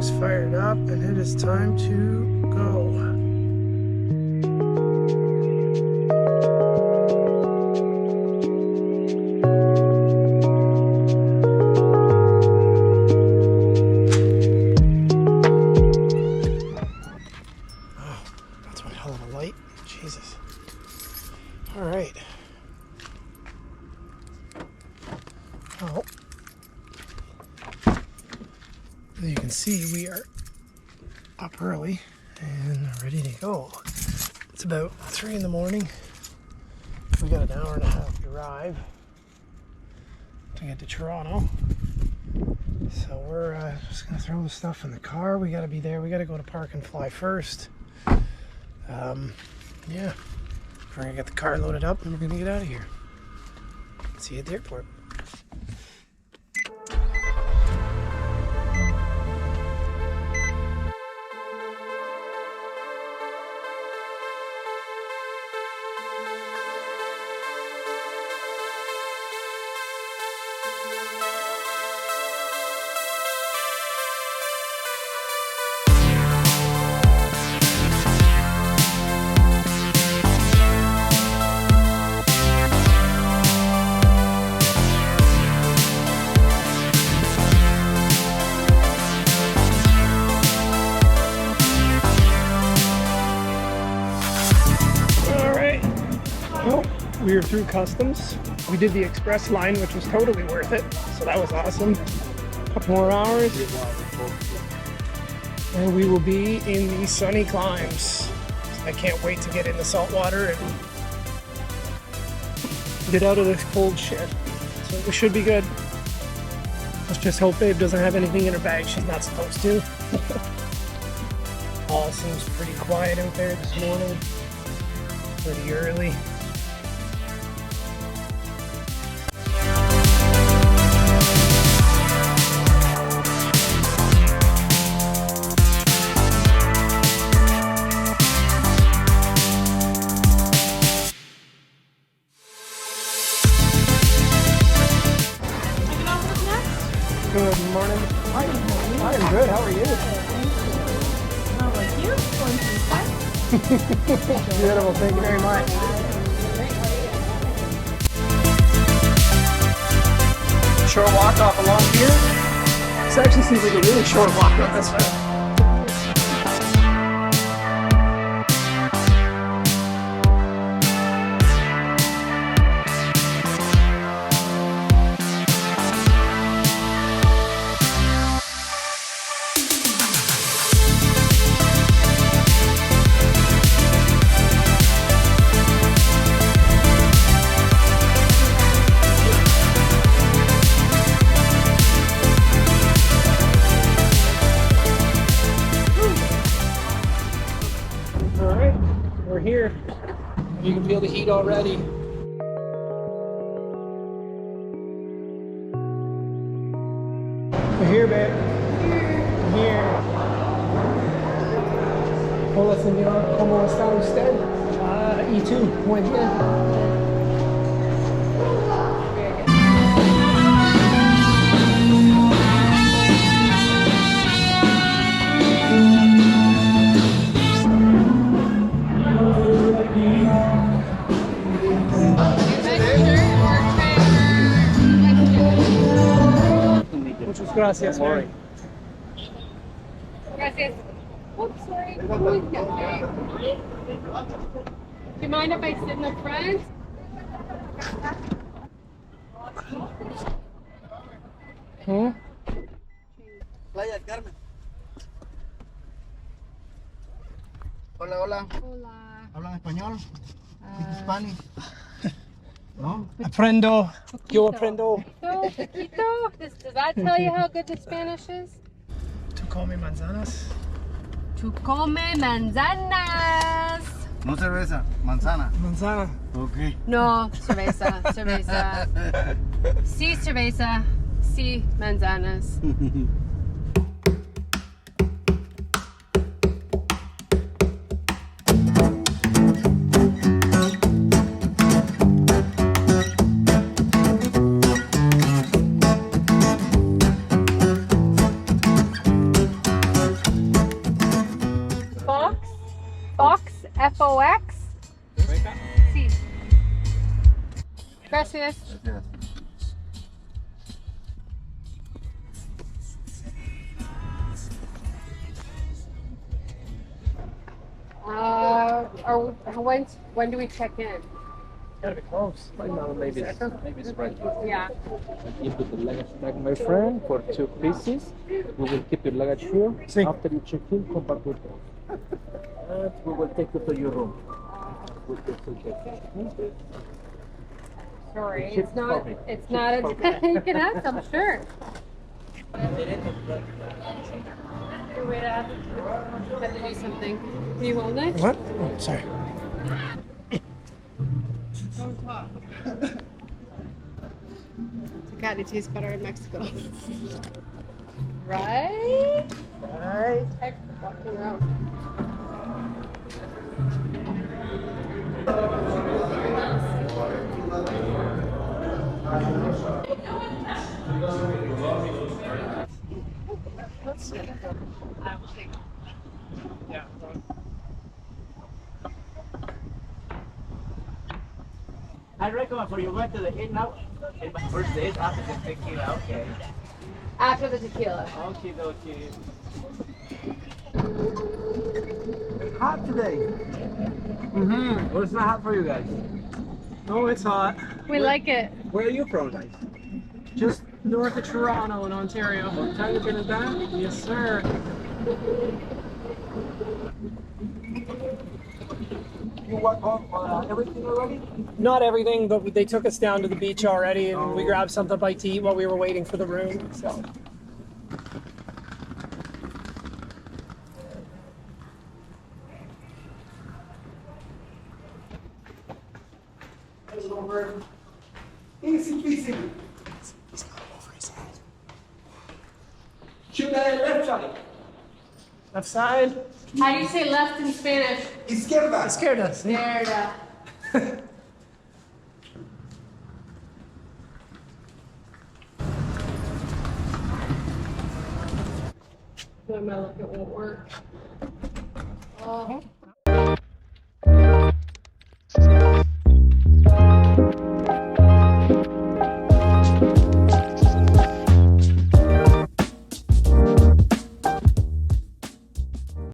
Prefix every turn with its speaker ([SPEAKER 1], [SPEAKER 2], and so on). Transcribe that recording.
[SPEAKER 1] is fired up and it is time to go. Oh, that's one hell of a light. Jesus. All right. Oh. As you can see, we are up early and ready to go. It's about 3 in the morning. We got an hour and a half drive to get to Toronto. So we're just gonna throw the stuff in the car. We gotta be there. We gotta go to Park and Fly first. Yeah, we're gonna get the car loaded up and we're gonna get out of here. See you at the airport. We were through customs. We did the express line, which was totally worth it. So that was awesome. A couple more hours. And we will be in the sunny climes. I can't wait to get in the salt water and get out of this cold shit. So we should be good. Let's just hope Babe doesn't have anything in her bag she's not supposed to. All seems pretty quiet out there this morning. Pretty early. Good morning. Hi. I am good. How are you?
[SPEAKER 2] Not like you. Going to fun.
[SPEAKER 1] Beautiful. Thank you very much. Short walk off along here. This actually seems like a really short walk on this one. We're here. You can feel the heat already. We're here, babe. We're here. Hola, señor. ¿Cómo está usted? ¿Y tú? Muy bien. Muchas gracias, Mary.
[SPEAKER 2] Gracias. Oops, sorry. Do you mind if I sit in the front?
[SPEAKER 3] Playa del Carmen. Hola, hola.
[SPEAKER 2] Hola.
[SPEAKER 3] ¿Hablan español? ¿Speak Spanish? No?
[SPEAKER 1] Aprendo. Yo aprendo.
[SPEAKER 2] Poquito. Does that tell you how good the Spanish is?
[SPEAKER 1] To come manzanas.
[SPEAKER 2] To come manzanas.
[SPEAKER 3] No cerveza, manzana.
[SPEAKER 1] Manzana.
[SPEAKER 3] Ok.
[SPEAKER 2] No, cerveza, cerveza. Sí, cerveza. Sí, manzanas. Gracias.
[SPEAKER 3] Yes.
[SPEAKER 2] When do we check in?
[SPEAKER 1] Gotta be close.
[SPEAKER 4] Right now, maybe it's right here.
[SPEAKER 2] Yeah.
[SPEAKER 4] You put the luggage back, my friend, for 2 pieces. We will keep your luggage here.
[SPEAKER 1] See.
[SPEAKER 4] After you check in, come back with us. And we will take you to your room. With the suitcase.
[SPEAKER 2] Sorry,
[SPEAKER 4] Chips
[SPEAKER 2] it's not.
[SPEAKER 4] coffee.
[SPEAKER 2] It's not. You can have some, sure. Wait, I have to do something. Are you holding it?
[SPEAKER 1] What? Oh, sorry.
[SPEAKER 2] Don't talk. God, it tastes better in Mexico. Right?
[SPEAKER 1] Right.
[SPEAKER 2] Heck, walking around.
[SPEAKER 1] Yeah.
[SPEAKER 5] I recommend for you went to the inn now. In my first days after the tequila, okay.
[SPEAKER 2] After the tequila.
[SPEAKER 5] Okay, okay.
[SPEAKER 3] It's hot today.
[SPEAKER 5] Mm-hmm. Well, it's not hot for you guys.
[SPEAKER 1] Oh, it's hot.
[SPEAKER 2] We like it.
[SPEAKER 5] Where are you from, guys?
[SPEAKER 1] Just north of Toronto in Ontario.
[SPEAKER 5] Have you been in that?
[SPEAKER 1] Yes, sir.
[SPEAKER 5] You work on everything already?
[SPEAKER 1] Not everything, but they took us down to the beach already, and we grabbed something bite to eat while we were waiting for the room. So.
[SPEAKER 5] Easy peasy. Shoot that left side.
[SPEAKER 1] Left side.
[SPEAKER 2] How do you say left in Spanish?
[SPEAKER 5] Izquierda.
[SPEAKER 1] Izquierda. See?
[SPEAKER 2] Izquierda. So I'm gonna look, it won't work. Oh.